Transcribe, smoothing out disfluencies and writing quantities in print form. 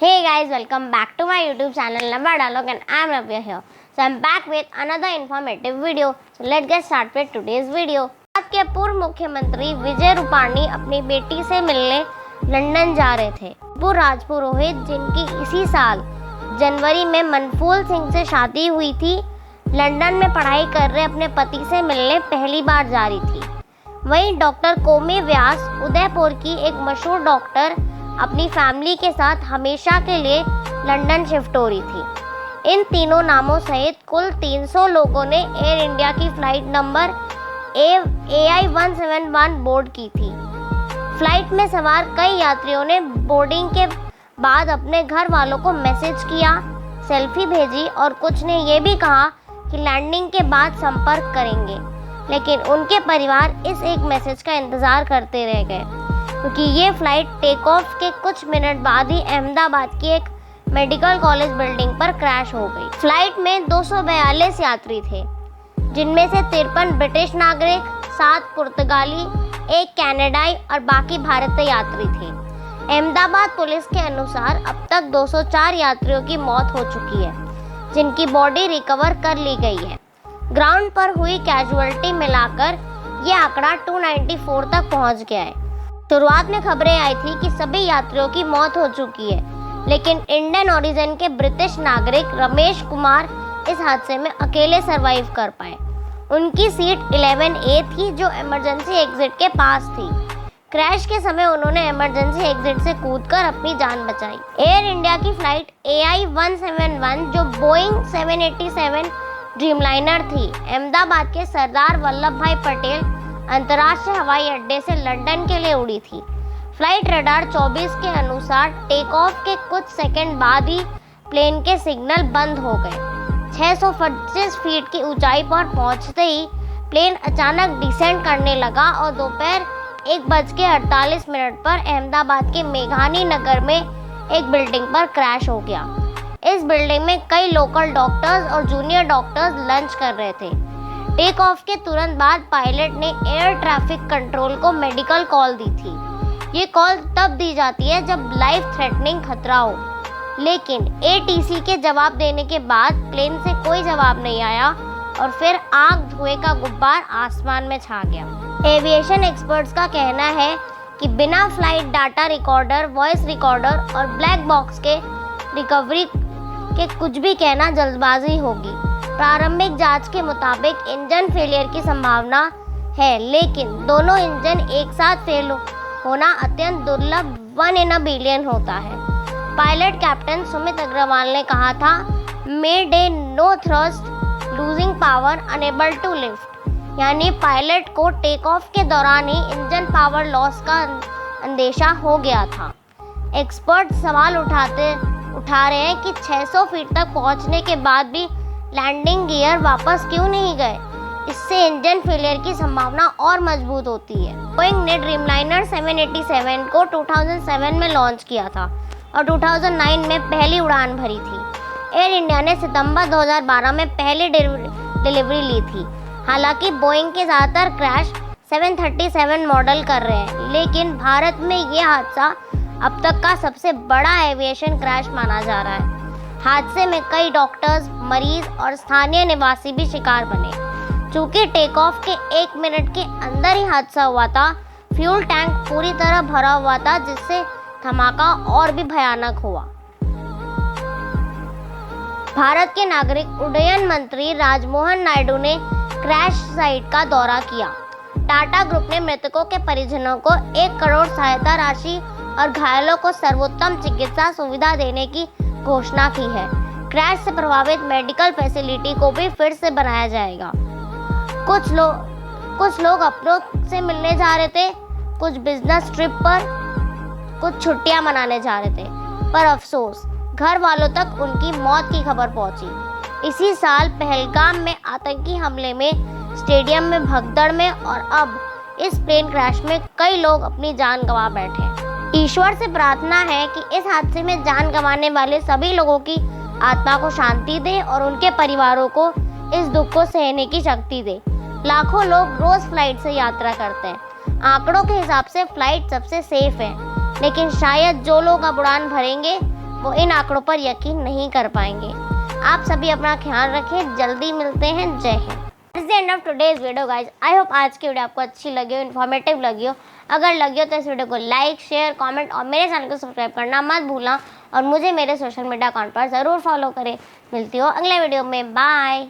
Hey guys, welcome back to my YouTube channel Lamba Dialogue and I am Navya here. So I am back with another informative video. So let's get started with today's video. Bharat के पूर्व मुख्यमंत्री विजय रूपाणी अपनी बेटी से मिलने London जा रहे थे। पूर्व राजपुरोहित जिनकी इसी साल जनवरी में मनफूल सिंह से शादी हुई थी, लंदन में पढ़ाई कर रहे अपने पति से मिलने पहली बार जा रही थी। वहीं डॉक्टर कोमी व्यास उदयपुर की एक मशहूर डॉक्टर अपनी फैमिली के साथ हमेशा के लिए लंदन शिफ्ट हो रही थी। इन तीनों नामों सहित कुल 300 लोगों ने एयर इंडिया की फ्लाइट नंबर AI-171 बोर्ड की थी। फ्लाइट में सवार कई यात्रियों ने बोर्डिंग के बाद अपने घर वालों को मैसेज किया, सेल्फी भेजी और कुछ ने ये भी कहा कि लैंडिंग के बाद संपर्क करेंगे, लेकिन उनके परिवार इस एक मैसेज का इंतज़ार करते रह गए क्योंकि ये फ्लाइट टेक ऑफ के कुछ मिनट बाद ही अहमदाबाद की एक मेडिकल कॉलेज बिल्डिंग पर क्रैश हो गई। फ्लाइट में 242 यात्री थे, जिनमें से 53 ब्रिटिश नागरिक, 7 पुर्तगाली, 1 कनाडाई और बाकी भारतीय यात्री थे। अहमदाबाद पुलिस के अनुसार अब तक 204 यात्रियों की मौत हो चुकी है, जिनकी बॉडी रिकवर कर ली गई है। ग्राउंड पर हुई कैजुअलिटी मिलाकर ये आंकड़ा 294 तक पहुंच गया है। शुरुआत में खबरें आई थी कि सभी यात्रियों की मौत हो चुकी है, लेकिन इंडियन ओरिजिन के ब्रिटिश नागरिक रमेश कुमार इस हादसे में अकेले सरवाइव कर पाए। उनकी सीट 11A थी, जो इमरजेंसी एग्जिट के पास थी। क्रैश के समय उन्होंने इमरजेंसी एग्जिट से कूदकर अपनी जान बचाई। एयर इंडिया की फ्लाइट AI-171, जो बोइंग 787 ड्रीमलाइनर थी, अहमदाबाद के सरदार वल्लभ भाई पटेल अंतर्राष्ट्रीय हवाई अड्डे से लंदन के लिए उड़ी थी। फ्लाइट रडार 24 के अनुसार टेक ऑफ के कुछ सेकंड बाद ही प्लेन के सिग्नल बंद हो गए। 625 फीट की ऊंचाई पर पहुंचते ही प्लेन अचानक डिसेंड करने लगा और दोपहर 1:48 पर अहमदाबाद के मेघानी नगर में एक बिल्डिंग पर क्रैश हो गया। इस बिल्डिंग में कई लोकल डॉक्टर्स और जूनियर डॉक्टर्स लंच कर रहे थे। टेक ऑफ के तुरंत बाद पायलट ने एयर ट्रैफिक कंट्रोल को मेडिकल कॉल दी थी। ये कॉल तब दी जाती है जब लाइफ थ्रेटनिंग खतरा हो, लेकिन ATC के जवाब देने के बाद प्लेन से कोई जवाब नहीं आया और फिर आग धुएं का गुब्बार आसमान में छा गया। एविएशन एक्सपर्ट्स का कहना है कि बिना flight data recorder, voice recorder और ब्लैक बॉक्स के रिकवरी के कुछ भी कहना जल्दबाजी होगी। प्रारंभिक जांच के मुताबिक इंजन फेलियर की संभावना है, लेकिन दोनों इंजन एक साथ फेल होना अत्यंत दुर्लभ 1 in a billion होता है। पायलट कैप्टन सुमित अग्रवाल ने कहा था, mayday no thrust, losing power, unable to lift, यानी पायलट को टेक ऑफ के दौरान ही इंजन पावर लॉस का अंदेशा हो गया था। एक्सपर्ट सवाल उठा रहे हैं कि 600 फीट तक पहुंचने के बाद भी लैंडिंग गियर वापस क्यों नहीं गए। इससे इंजन फेलियर की संभावना और मजबूत होती है। बोइंग ने ड्रीमलाइनर 787 को 2007 में लॉन्च किया था और 2009 में पहली उड़ान भरी थी। एयर इंडिया ने सितंबर 2012 में पहली डिलीवरी ली थी। हालांकि बोइंग के ज़्यादातर क्रैश 737 मॉडल कर रहे हैं, लेकिन भारत में ये हादसा अब तक का सबसे बड़ा एविएशन क्रैश माना जा रहा है। हादसे में कई डॉक्टर्स, मरीज और स्थानीय निवासी भी शिकार बने। चूंकि टेक ऑफ के 1 मिनट के अंदर ही हादसा हुआ था, फ्यूल टैंक पूरी तरह भरा हुआ था, जिससे धमाका और भी भयानक हुआ। भारत के नागरिक उड्डयन मंत्री राजमोहन नायडू ने क्रैश साइट का दौरा किया। टाटा ग्रुप ने मृतकों के परिजनों को 1 करोड़ सहायता राशि और घायलों को सर्वोत्तम चिकित्सा सुविधा देने की घोषणा की है। क्रैश से प्रभावित मेडिकल फैसिलिटी को भी फिर से बनाया जाएगा। कुछ लोग अपनों से मिलने जा रहे थे, कुछ बिजनेस ट्रिप पर, कुछ छुट्टियां मनाने जा रहे थे, पर अफसोस घर वालों तक उनकी मौत की खबर पहुंची। इसी साल पहलगाम में आतंकी हमले में, स्टेडियम में भगदड़ में और अब इस प्लेन क्रैश में कई लोग अपनी जान गंवा बैठे। ईश्वर से प्रार्थना है कि इस हादसे में जान गंवाने वाले सभी लोगों की आत्मा को शांति दे और उनके परिवारों को इस दुख को सहने की शक्ति दे। लाखों लोग रोज फ्लाइट से यात्रा करते हैं। आंकड़ों के हिसाब से फ्लाइट सबसे सेफ है, लेकिन शायद जो लोग अब उड़ान भरेंगे वो इन आंकड़ों पर यकीन नहीं कर पाएंगे। आप सभी अपना ख्याल रखें, जल्दी मिलते हैं। जय Hind. It's the end of today's video guys. I hope आज की वीडियो आपको अच्छी लगी हो, इन्फॉर्मेटिव लगी हो। अगर लगी हो तो इस वीडियो को लाइक, शेयर, कमेंट और मेरे चैनल को सब्सक्राइब करना मत भूलना और मुझे मेरे सोशल मीडिया अकाउंट पर ज़रूर फॉलो करें। मिलती हो अगले वीडियो में। बाय।